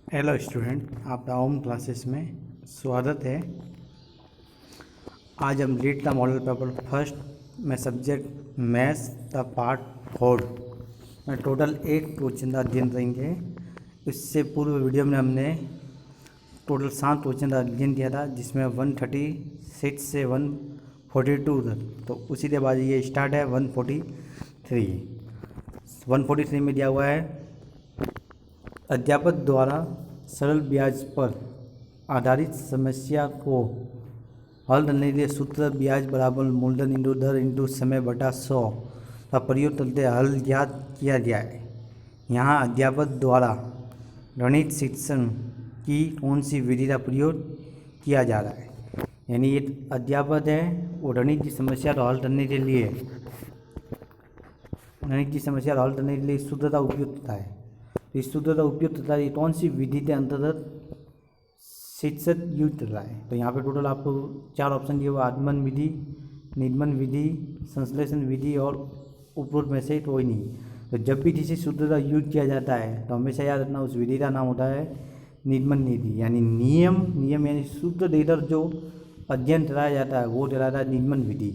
Hello student, आपका home classes में स्वागत है। आज हम read the model paper first में सब्जेक्ट मैथ्स द पार्ट 4 में टोटल 8 क्वेश्चन का अध्ययन करेंगे। इससे पूर्व वीडियो में हमने टोटल 7 क्वेश्चन का अध्ययन किया था, जिसमें 136 से 142 तक। तो उसी के बाद ये स्टार्ट है 143 में दिया हुआ है अध्यापक द्वारा सरल ब्याज पर आधारित समस्या को हल करने के लिए सूत्र ब्याज बराबर मूलधन इंटू दर इंटू समय बटा 100 का प्रयोग करके हल ज्ञात किया गया है। यहाँ अध्यापक द्वारा गणित शिक्षण की कौन सी विधि का प्रयोग किया जा रहा है। यानी ये अध्यापक है वो गणित की समस्या को हल करने के लिए सूत्र का उपयोग करता है। इस सूत्र का उपयोग करता है कौन सी विधि के अंतर्गत शिक्षक यूज कर रहा है। तो यहाँ पे टोटल आपको 4 ऑप्शन दिए हुए, आगमन विधि, निगमन विधि, संश्लेषण विधि और उपरोक्त में से कोई नहीं। तो जब भी किसी सूत्र का यूज किया जाता है तो हमेशा याद रखना उस विधि का नाम होता है निगमन विधि। यानी नियम यानी सूत्र देकर जो अध्ययन कराया जाता है वो कराया है निगमन विधि।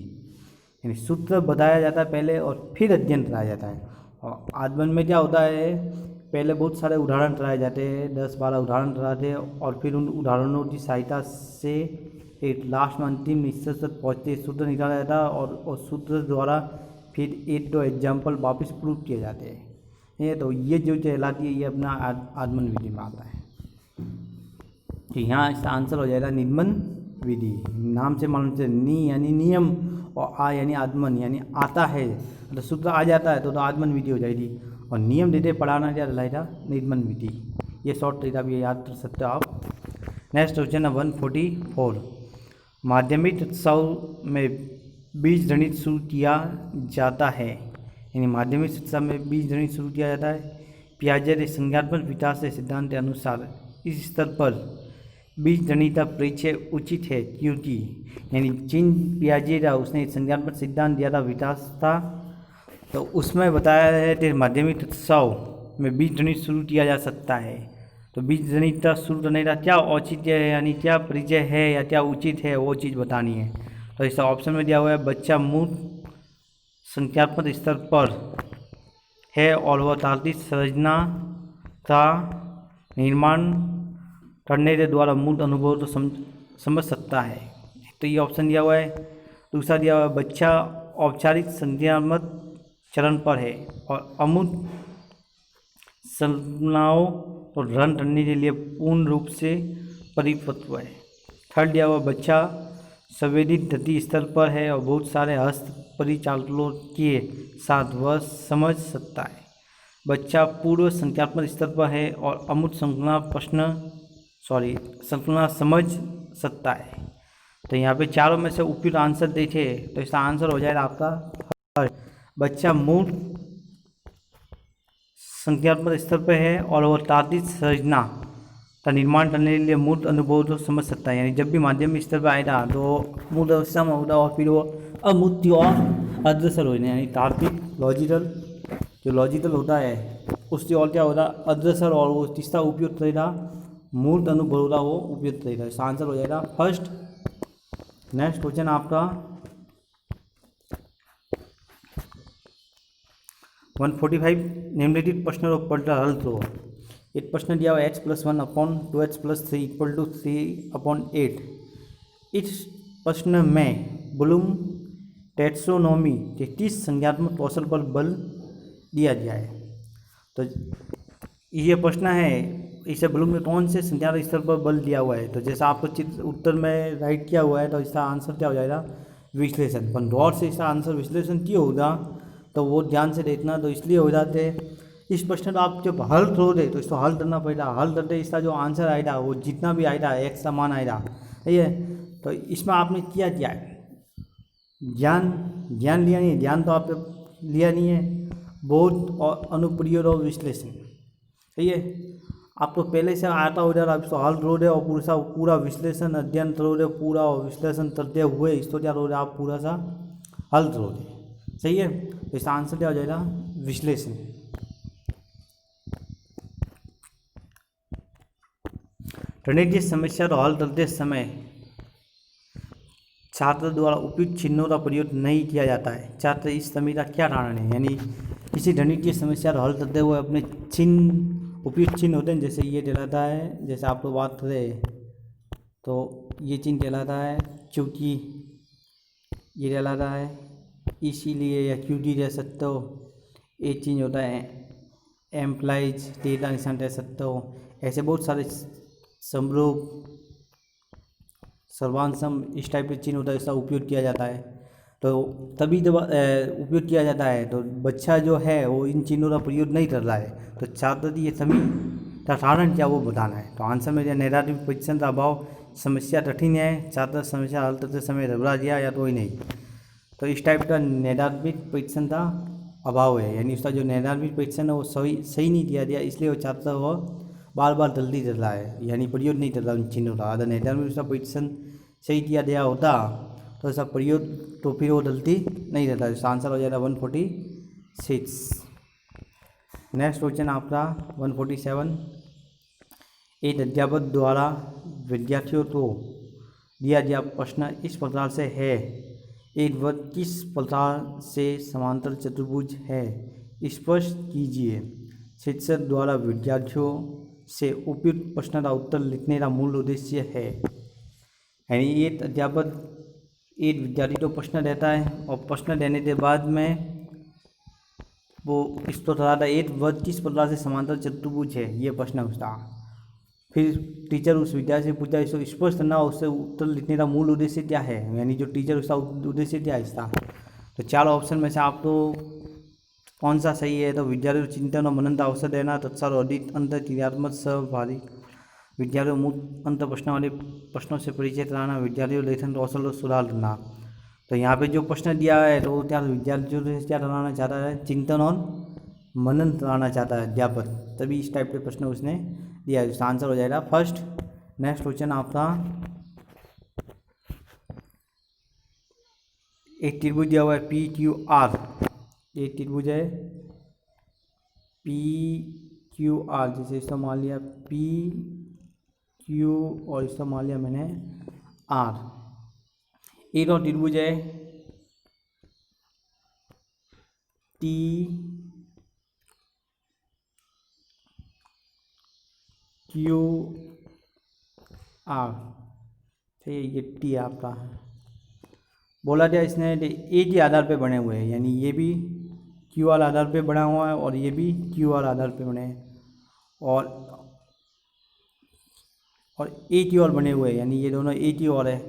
यानी सूत्र बताया जाता है पहले और फिर अध्ययन कराया जाता है। और आगमन में क्या होता है, पहले बहुत सारे उदाहरण कराए जाते हैं, 10-12 उदाहरण कराते हैं और फिर उन उदाहरणों की सहायता से एक लास्ट में अंतिम निष्कर्ष तक पहुँचते सूत्र निकाला जाता है और सूत्र द्वारा फिर 1-2 एग्जाम्पल वापस प्रूव किए जाते हैं। ये तो ये जो कहलाती है ये अपना आगमन विधि में आता है। तो यहाँ इसका आंसर हो जाएगा निगमन विधि। नाम से मालूम से नी यानी नियम और आ यानी आगमन यानी आता है, तो सूत्र आ जाता है तो आगमन विधि हो जाएगी। और नियम देते पढ़ाना क्या लाएगा निगमन विधि। ये शॉर्ट तरीका भी याद कर सकते हो आप। नेक्स्ट क्वेश्चन है 144। माध्यमिक उत्सव में बीज गणित शुरू किया जाता है। यानी माध्यमिक शिक्षा में बीज गणित शुरू किया जाता है। पियाजे के संज्ञानात्मक विकास के सिद्धांत के अनुसार इस स्तर पर बीज गणित का परिचय उचित है, क्योंकि यानी जिन पियाजे का उसने संज्ञानात्मक सिद्धांत दिया था, विकास था, तो उसमें बताया है कि माध्यमिक उत्सव में बीज गणित शुरू किया जा सकता है। तो बीज गणित का शुरू करने का क्या औचित्य है, यानी क्या परिचय है या क्या उचित है, वो चीज़ बतानी है। तो इस ऑप्शन में दिया हुआ है बच्चा मूल संख्यात्मक स्तर पर है और वह तार्किक संरचना का निर्माण करने के द्वारा मूल अनुभव तो समझ सकता है। तो ये ऑप्शन दिया हुआ है। दूसरा दिया हुआ है बच्चा औपचारिक संज्ञानात्मक चरण पर है और अमूर्त संज्ञाओं को ग्रहण करने के लिए पूर्ण रूप से परिपक्व है। थर्ड दिया हुआ बच्चा संवेदित गति स्तर पर है और बहुत सारे हस्त परिचालकों के साथ वह समझ सकता है। बच्चा पूर्व संख्यात्मक स्तर पर है और अमूर्त संज्ञा समझ सकता है। तो यहाँ पे चारों में से उपयुक्त आंसर देखें तो इसका आंसर हो जाएगा आपका बच्चा मूल संख्यात्मक स्तर पर है और वह तार्किक संरचना का निर्माण करने के लिए मूल अनुभव तो समझ सकता है। यानी जब भी माध्यमिक स्तर पर आएगा तो मूल अवस्था में होगा और फिर वो अमूर्त और अग्रसर हो जाए। यानी तार्किक लॉजिकल होता है उसकी और क्या होता है अग्रसर, और वो तीसरा उपयुक्त रहेगा मूल अनुभव होगा वो उपयुक्त रहेगा। इसका आंसर हो जाएगा फर्स्ट। नेक्स्ट क्वेश्चन आपका 145 निम्नलिखित प्रश्नों को पढ़कर हल करो। एक प्रश्न दिया हुआ x+1/2x+3 = 3/8। इस प्रश्न में ब्लूम टैक्सोनॉमी के किस संज्ञानात्मक कौशल पर बल दिया गया है। तो ये प्रश्न है, इसे ब्लूम में कौन से संज्ञानात्मक स्तर पर बल दिया हुआ है। तो जैसा आपको चित्र उत्तर में राइट किया हुआ है तो इसका आंसर क्या हो जाएगा विश्लेषण। पर गौर से इसका आंसर विश्लेषण क्यों होगा तो वो ध्यान से देखना। तो इसलिए हो जाते इस प्रश्न को आप जब हल करोगे तो इसको हल करना पड़ेगा। हल करते इसका जो आंसर आएगा वो जितना भी आएगा x का मान आएगा, सही है। तो इसमें आपने किया क्या है, ज्ञान लिया नहीं है, ध्यान तो आपने लिया नहीं है, बोध और अनुप्रयोग और विश्लेषण, सही है। आपको पहले से आता हो जाएगा, आप इसको हल करोगे और पूरा विश्लेषण अध्ययन करोगे, पूरा विश्लेषण करते हुए इसको क्या करोगे आप पूरा सा हल करोगे, सही है। तो इसका आंसर क्या हो जाएगा विश्लेषण। रणनीतिक समस्या को हल करते समय छात्र द्वारा उपयुक्त चिन्हों का प्रयोग नहीं किया जाता है। छात्र इस कमी का क्या कारण है? यानी किसी रणनीतिक समस्या को हल करते हुए अपने चिन्ह, उपयुक्त चिन्ह होते हैं, जैसे ये कहलाता है, जैसे आप लोग बात करें तो ये चिन्ह कहलाता है क्योंकि, ये कहलाता है इसीलिए, या क्योंकि कह सकते हो। एक चिन्ह होता है एम्प्लाइज, डेटा निशान कह सकते हो। ऐसे बहुत सारे समरूप, सर्वांशम, इस टाइप के चिन्ह होता है, इसका उपयोग किया जाता है। तो तभी जब उपयोग किया जाता है तो बच्चा जो है वो इन चिन्हों का प्रयोग नहीं कर रहा है, तो छात्र ये सभी का कारण क्या वो बताना है। तो आंसर में नैदानिक परीक्षण का अभाव, समस्या कठिन है, छात्र समस्या हल करते समय घबरा गया या कोई नहीं। तो इस टाइप का नैदानिक परीक्षण का अभाव है, यानी उसका जो नैदानिक परीक्षण है वो सही नहीं दिया गया, इसलिए वो छात्र वो बार बार जल्दी कर रहा है, यानी प्रयोग नहीं कर रहा उन चिन्हों का। अगर नैदानिक उसका परीक्षण सही किया गया होता तो ऐसा प्रयोग, तो फिर वो गलती नहीं रहता। इसका आंसर हो जाएगा 146। नेक्स्ट क्वेश्चन आपका 147। एक अध्यापक द्वारा विद्यार्थियों को दिया गया प्रश्न इस प्रकार से है, एक वृत्त किस प्रकार से समांतर चतुर्भुज है, स्पष्ट कीजिए। शिक्षक द्वारा विद्यार्थियों से उपयुक्त प्रश्न का उत्तर लिखने का मूल उद्देश्य है, यानी एक अध्यापक एक विद्यार्थी को प्रश्न देता है और प्रश्न देने के बाद में वो इस प्रकार का एक वृत्त किस प्रकार से समांतर चतुर्भुज है, ये प्रश्न है उसका। फिर टीचर उस विद्यार्थी से पूछता है इसको स्पष्ट करना, उससे उत्तर लिखने का मूल उद्देश्य क्या है, यानी जो टीचर उसका उद्देश्य क्या है इसका। तो 4 ऑप्शन में से आपको कौन सा सही है? तो विद्यार्थी को चिंतन और मनन का अवसर देना, तत्सार अधिक अंतर क्रियात्मक सहभागी, विद्यार्थियों को मुक्त अंतर प्रश्न वाले प्रश्नों से परिचय कराना, विद्यार्थियों लेखन कौशल और सुधार करना। तो यहाँ पे जो प्रश्न दिया है तो क्या विद्यार्थियों से क्या कराना चाहता है? चिंतन और मनन कराना चाहता है अध्यापक, तभी इस टाइप के प्रश्न उसने दिया है। इसका आंसर हो जाएगा फर्स्ट। नेक्स्ट क्वेश्चन आपका, एक त्रिभुज दिया हुआ है PQR, एक त्रिभुज है PQR, जैसे इसका मान लिया PQ और इसका मान लिया मैंने R। एक और त्रिभुज है TQR, ठीक है, ये T आपका बोला गया इसने एक ही आधार पे बने हुए हैं, यानी ये भी QR आधार पे बना हुआ है और ये भी QR आधार पे बने हैं, और एक ही और बने हुए हैं, यानी ये दोनों एक ही और है,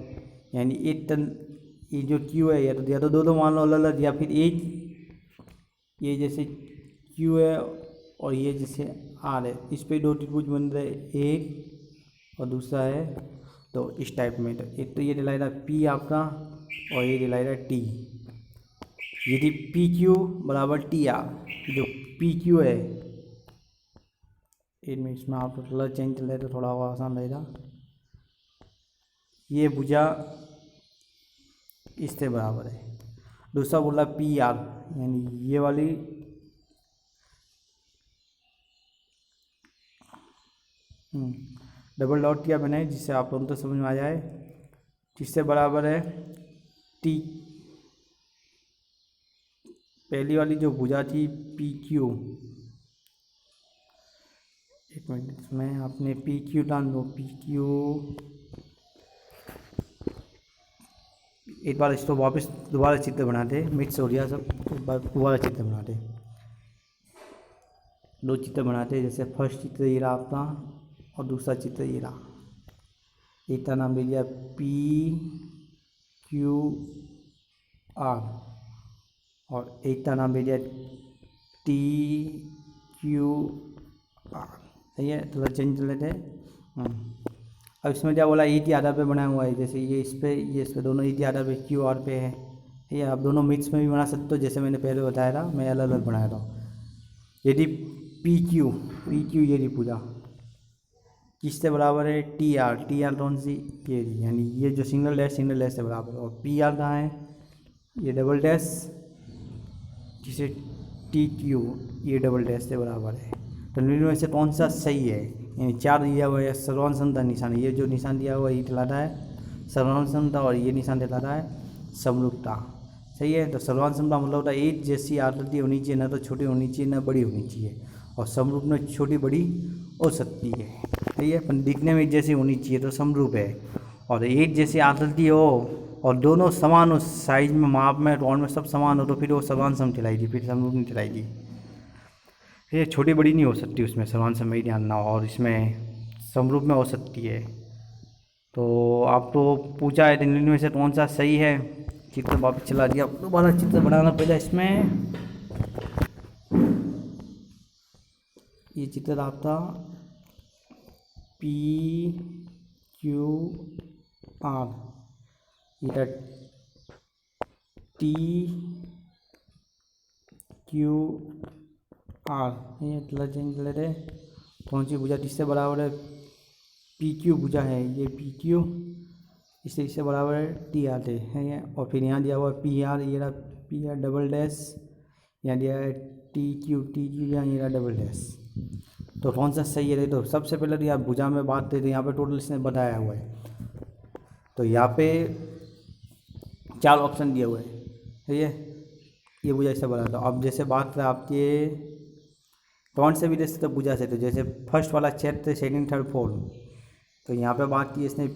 यानी एक टन ये जो Q है या तो दो मान लो अलग अलग, या फिर एक ये जैसे Q है और ये जैसे R है, इस पे 2 त्रिभुज बन रहे, एक और दूसरा है तो इस टाइप में। तो एक तो ये दिलाएगा P आपका और ये दिलाएगा T। यदि PQ बराबर TR, जो PQ है, एक मिनट इसमें आप कलर चेंज कर ले तो थोड़ा और आसान रहेगा। ये भुजा इससे बराबर है। दूसरा बोला PR, यानी ये वाली डबल डॉट किया मैंने जिससे आप लोगों को समझ में आ जाए, किससे बराबर है? T। पहली वाली जो भुजा थी PQ, एक मिनट इसमें आपने PQ डाल दो, PQ, एक बार इसको वापस दोबारा चित्र बनाते, मिक्स हो गया सब, एक बार दोबारा चित्र बनाते, 2 चित्र बनाते। जैसे फर्स्ट चित्र ये रहा आपका और दूसरा चित्र ये रहा, एक का नाम ले लिया PQR और एक का नाम ले लिया TQR, सही है, थोड़ा चेंज कर लेते हैं। अब इसमें क्या बोला, एक ही आधार पे बना हुआ है, जैसे ये इस पे दोनों एक ही आधार पे QR पे है, ये आप दोनों मिक्स में भी बना सकते हो, जैसे मैंने पहले बताया था, मैं अलग अलग बनाया था। यदि PQ ये पूजा किससे बराबर है? TR कौन सी? ये, यानी ये जो सिंगल डैश से बराबर है, और PR कहाँ है? ये डबल डैश, जिसे TQ, ये डबल डैश से बराबर है। तो निम्न में से कौन सा सही है? यानी 4 दिया हुआ है सर्वांग क्षमता निशान, ये जो निशान दिया हुआ है ये दिलाता है सर्वांग क्षमता और ये निशान दिलाता है समरूपता। सही है। तो सर्वांग क्षमता मतलब होता है एक जैसी आकृति होनी चाहिए, ना तो छोटी होनी चाहिए ना बड़ी होनी चाहिए, और समरूप में छोटी बड़ी हो सकती है। सही है। पर दिखने में एक जैसी होनी चाहिए तो समरूप है, और एक जैसी आकृति हो और दोनों समान हो साइज में, माप में, टोन में सब समान हो तो फिर वो सर्वांग सम कहलाएगी, फिर समरूप नहीं कहलाएगी। ये छोटी बड़ी नहीं हो सकती उसमें, सर्वांग सम में ही ध्यान ना हो, और इसमें समरूप में हो सकती है। तो आपको पूछा है इन में से कौन सा सही है, चित्र वापस चला दिया, दोबारा चित्र बनाना पड़ेगा इसमें। ये चित्र आपका PQR, ये TQR, ये कौन सी भुजा किससे बराबर है, PQ भुजा है, ये PQ इससे बराबर है TR है ये। और फिर यहाँ दिया हुआ है PR, ये रहा PR डबल डैश, यहाँ दिया है TQ यहाँ ये रहा डबल डैश। तो कौन सा सही है, तो सबसे पहले तो यहाँ भुजा में बात करें तो यहाँ पे टोटल इसने बताया हुआ है, तो यहाँ पे 4 ऑप्शन दिया हुआ है। सही है। ये भुजा इससे बना, तो अब जैसे बात करें आपके कौन से भी देश तो भुजा से, तो जैसे फर्स्ट वाला क्षेत्र सेकंड थर्ड फोर्थ, तो यहाँ पे बात की इसने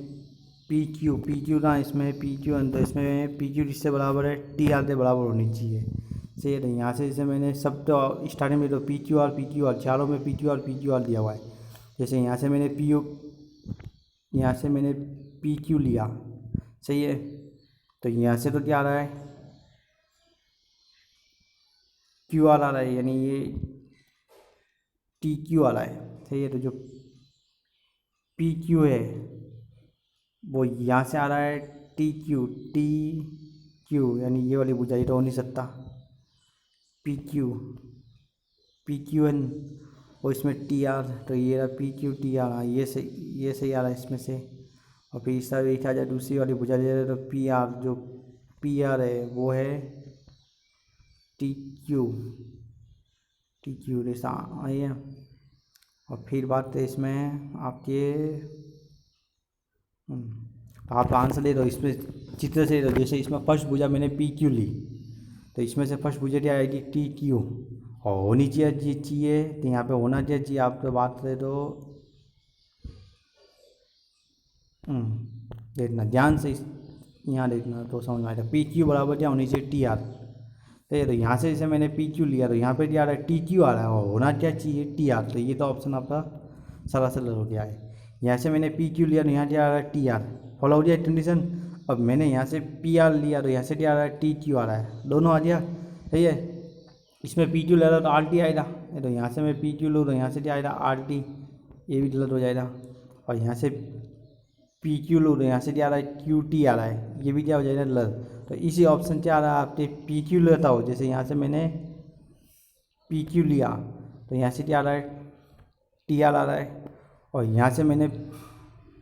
PQ ना, इसमें PQ तो इसमें PQ इससे बराबर है TR से बराबर होनी चाहिए। सही है। तो यहाँ से जैसे मैंने सब तो स्टार्टिंग में तो PQR चारों में PQR दिया हुआ है। जैसे यहाँ से मैंने PQ लिया। सही है। तो यहाँ से तो क्या आ रहा है QR आ रहा है, यानी ये TQ आ रहा है। सही है। तो जो PQ है वो यहाँ से आ रहा है TQ, यानी ये वाली भुजा, ये तो हो नहीं सकता। PQN और इसमें TR, तो ये रहा PQTR, ये सही आ रहा है इसमें से। और फिर इस तरह देखा जाए दूसरी वाली भुजा ले तो PR, जो PR है वो है TQ जैसा आई है। और फिर बात है इसमें आपके आप आंसर ले दो, इसमें चित्र से दो। जैसे इसमें फर्स्ट भुजा मैंने PQ ली, तो इसमें से फर्स्ट भुजा क्या आएगी TQ, और होनी चाहिए तो यहाँ पे होना चाहिए। आप तो बात करें तो देखना ध्यान से, यहाँ देखना तो समझ में आएगा। PQ बराबर क्या होनी चाहिए TR। तो यहाँ से जैसे मैंने PQ लिया तो यहाँ पे क्या आ रहा है TQ आ रहा है, और होना क्या चाहिए TR, तो ये तो ऑप्शन आपका सरासर हो गया है। यहाँ से मैंने PQ लिया तो यहाँ क्या आ रहा है TR, फॉलो हो गया कंडीशन। अब मैंने यहाँ से PR लिया तो यहाँ से क्या आ रहा है TQ आ रहा है, दोनों आ गया। सही है। इसमें PQ ले रहा तो RT आएगा, तो यहाँ से मैं PQ लूँ तो यहाँ से क्या आएगा RT, ये भी गलत हो जाएगा। और यहाँ से PQ लूँ तो यहाँ से क्या आ रहा है QT आ रहा है, ये भी क्या हो जाएगा गलत। तो इसी ऑप्शन क्या आ रहा है आपके PQ लेता हो, जैसे यहाँ से मैंने PQ लिया तो यहाँ से क्या आ रहा है TR आ रहा है, और यहाँ से मैंने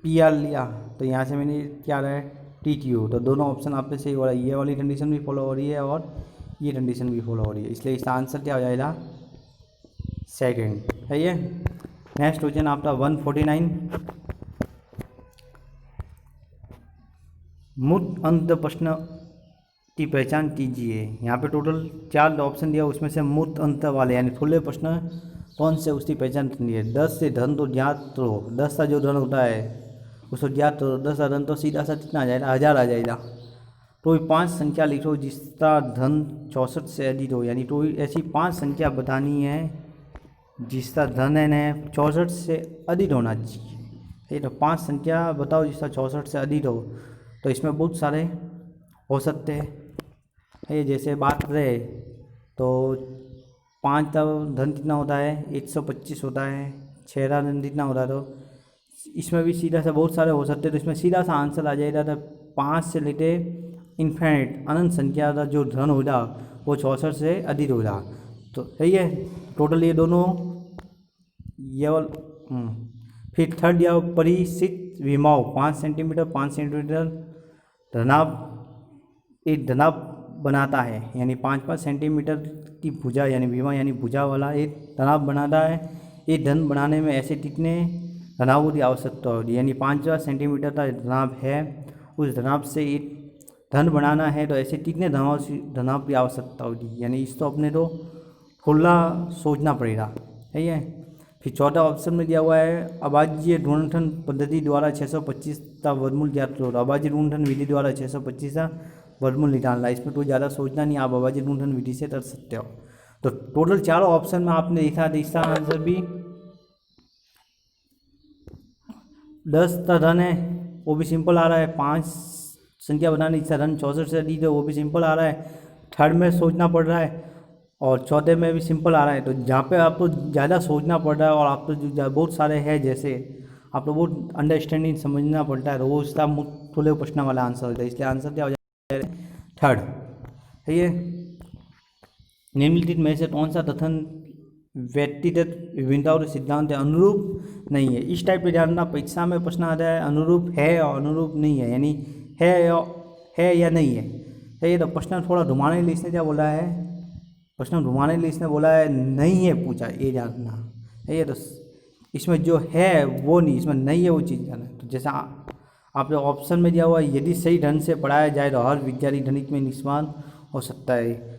PR लिया तो यहाँ से मैंने क्या आ रहा है TQ। तो दोनों ऑप्शन आप पे सही हो रहा है, ये वाली कंडीशन भी फॉलो हो रही है और ये कंडीशन भी फॉलो हो रही है, इसलिए इसका आंसर क्या हो जाएगा सेकंड है ये। नेक्स्ट क्वेश्चन आपका 149, मूल अंत प्रश्न की पहचान कीजिए। यहाँ पे टोटल 4 ऑप्शन दिया, उसमें से मूल अंत वाले यानी खुले प्रश्न कौन से उसकी पहचान करनी है। 10 से धन तो ज्ञात तो 10 का जो धन होता है उसको ज्ञात तो 10 का धन तो सीधा सा कितना आ जाएगा 1000 आ जाएगा। तो 5 संख्या लिखो जिसका धन 64 से अधिक हो, यानी तो ऐसी 5 संख्या बतानी है जिसका धन है न 64 से अधिक होना चाहिए। ठीक, तो 5 संख्या बताओ जिसका 64 से अधिक हो। तो इसमें बहुत सारे हो सकते हैं। ये जैसे बात करें तो 5 का धन कितना होता है 125 होता है, 6 का धन कितना होता है, तो इसमें भी सीधा सा बहुत सारे हो सकते हैं। तो इसमें सीधा सा आंसर आ जाएगा। तो 5 से लेके इन्फिनिट अनंत संख्या का जो धन होगा वो 64 से अधिक होगा। तो सही है। टोटल ये दोनों ये फिर थर्ड या परिचित विमाओ 5 सेंटीमीटर 5 सेंटीमीटर धनाभ एक धनाभ बनाता है, यानी 5-5 सेंटीमीटर की भुजा यानी विमा यानी भुजा वाला एक धनाभ बनाता है। ये धन बनाने में ऐसे कितने धनाभों की आवश्यकता होगी, यानी 5 सेंटीमीटर का धनाभ है, उस धनाभ से एक धन बनाना है तो ऐसे कितने धनाभ की आवश्यकता होगी, यानी इस तो अपने तो खुला सोचना पड़ेगा, सही है। फिर चौथा ऑप्शन में दिया हुआ है अभाज्य गुणनखंड पद्धति द्वारा 625 का वर्गमूल ज्ञात करो। अभाज्य गुणनखंड विधि द्वारा 625 का वर्गमूल निकालना, इसमें कोई ज़्यादा सोचना नहीं, आप अभाज्य गुणनखंड विधि से कर सकते हो। तो टोटल चारों ऑप्शन में आपने देखा तो इसका आंसर भी 10 का धन है, वो भी सिंपल आ रहा है। 5 संख्या बनाने इसका धन 64 से दी, तो वो भी सिंपल आ रहा है। थर्ड में सोचना पड़ रहा है और चौथे में भी सिंपल आ रहा है। तो जहाँ पे आपको ज़्यादा सोचना पड़ रहा है और आप तो जो बहुत सारे हैं, जैसे आप तो बहुत अंडरस्टैंडिंग समझना पड़ता है, तो वो उसका खुले प्रश्न वाला आंसर होता है। इसलिए आंसर क्या हो जाएगा? थर्ड, सही है। निम्नलिखित में से कौन सा कथन व्यक्तिगत विभिन्नताओं के सिद्धांत के अनुरूप नहीं है? इस टाइप पे जानना परीक्षा में प्रश्न आता है, अनुरूप है और अनुरूप नहीं है, यानी है या नहीं है, सही है। तो प्रश्न थोड़ा घुमाने के लिए इसने क्या बोला है, प्रश्न घुमाने के लिए इसने बोला है नहीं है पूछा, ये जानना, सही है। तो इसमें जो है वो नहीं, इसमें नहीं है वो चीज़ जानना। तो जैसा आपने ऑप्शन में दिया हुआ है, यदि सही ढंग से पढ़ाया जाए तो हर विद्यार्थी गणित में निष्णात हो सकता है।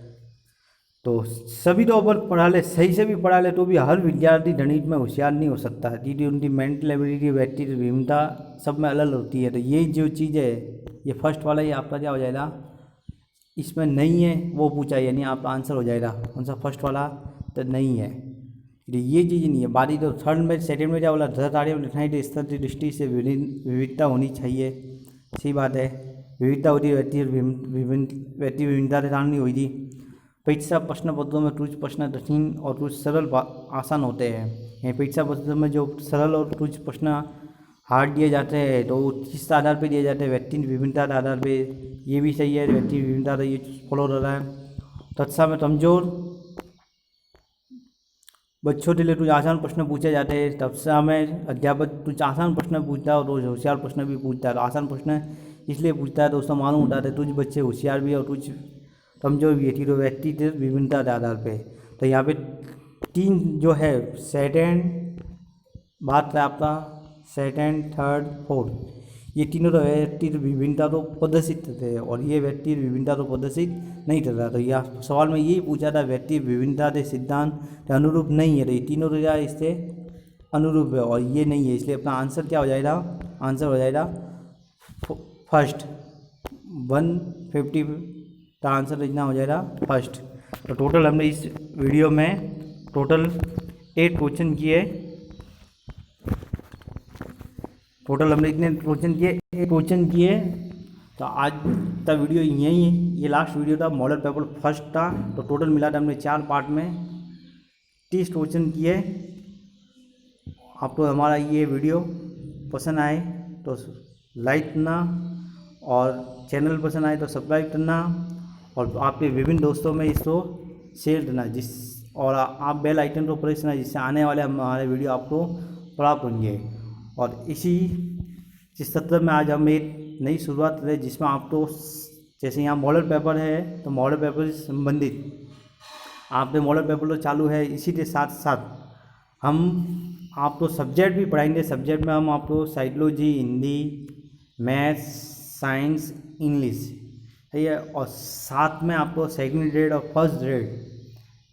तो सभी तो ऊपर पढ़ा ले, सही से भी पढ़ा ले तो भी हर विद्यार्थी गणित में होशियार नहीं हो सकता है, क्योंकि उनकी मेंटल एबिलिटी, व्यक्तिगत विभिन्नता सब में अलग होती है। तो ये जो चीज़ है, ये फर्स्ट वाला ही आपका क्या हो जाएगा, इसमें नहीं है वो पूछा, यानी आपका आंसर हो जाएगा कौन सा, फर्स्ट वाला तो नहीं है, ये चीज़ नहीं है। बाकी तो थर्ड में सेकंड में क्या बोला, कार्य लिखनाई के स्तर की दृष्टि से विविधता होनी चाहिए, सही बात है। विविधता होती है, व्यक्ति विभिन्नता के कारण नहीं हुई थी। परीक्षा प्रश्न पत्रों में कुछ प्रश्न कठिन और कुछ सरल आसान होते हैं। ये परीक्षा पत्रों में जो सरल और कुछ प्रश्न हार्ड दिए जाते हैं तो किस आधार पे दिए जाते हैं, व्यक्ति विभिन्नता के आधार पे, ये भी सही है, व्यक्ति विभिन्नता ये फॉलो कर रहा है। कक्षा में कमजोर बच्चों के लिए कुछ आसान प्रश्न पूछे जाते हैं, कक्षा में अध्यापक कुछ आसान प्रश्न पूछता है और रोज होशियार प्रश्न भी पूछता है। आसान प्रश्न इसलिए पूछता है दोस्तों, मालूम होता है कुछ बच्चे होशियार भी और कुछ कमजोर भी है, तो व्यक्ति विभिन्नता के आधार पे। तो यहाँ पे 3 जो है, सेकंड बात है आपका, सेकंड, थर्ड, फोर्थ, ये तीनों तो व्यक्ति विभिन्नता तो प्रदर्शित करते हैं और ये व्यक्ति विभिन्नता तो प्रदर्शित नहीं कर रहा। तो यह सवाल में यही पूछा था, व्यक्ति विभिन्नता के सिद्धांत के अनुरूप नहीं है, तो ये तीनों तो क्या इससे अनुरूप है और ये नहीं है, इसलिए अपना आंसर क्या हो जाएगा, आंसर हो जाएगा फर्स्ट। 150 का आंसर इतना हो जाएगा फर्स्ट। तो टोटल हमने इस वीडियो में टोटल 8 क्वेश्चन किए, टोटल हमने इतने क्वेश्चन किए। तो आज का वीडियो यही है, ये लास्ट वीडियो था, मॉडल पेपर फर्स्ट था। तो टोटल मिला था हमने 4 पार्ट में 30 क्वेश्चन किए। आपको हमारा ये वीडियो पसंद आए तो लाइक करना और चैनल पसंद आए तो सब्सक्राइब करना और आपके विभिन्न दोस्तों में इसको शेयर करना, और आप बेल आइकन को प्रेस करना, जिससे आने वाले हमारे वीडियो आपको प्राप्त होंगे। और इस सत्र में आज हम एक नई शुरुआत करें, जिसमें आपको जैसे यहाँ मॉडल पेपर है तो मॉडल पेपर से संबंधित आपके मॉडल पेपर तो चालू है, इसी के साथ साथ हम आपको सब्जेक्ट भी पढ़ाएंगे। सब्जेक्ट में हम आपको psychology, Hindi, maths, science, English, ठीक है, और साथ में आपको सेकंड ग्रेड और फर्स्ट ग्रेड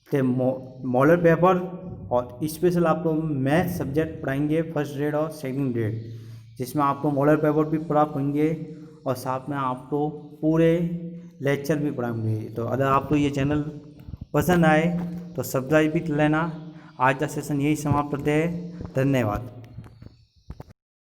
के मॉडल पेपर और स्पेशल आपको मैथ सब्जेक्ट पढ़ाएंगे, फर्स्ट ग्रेड और सेकंड ग्रेड, जिसमें आपको मॉडल पेपर भी प्राप्त होंगे और साथ में आपको पूरे लेक्चर भी पढ़ाएंगे। तो अगर आपको ये चैनल पसंद आए तो सब्सक्राइब भी कर लेना। आज का सेशन यही समाप्त करते हैं, धन्यवाद।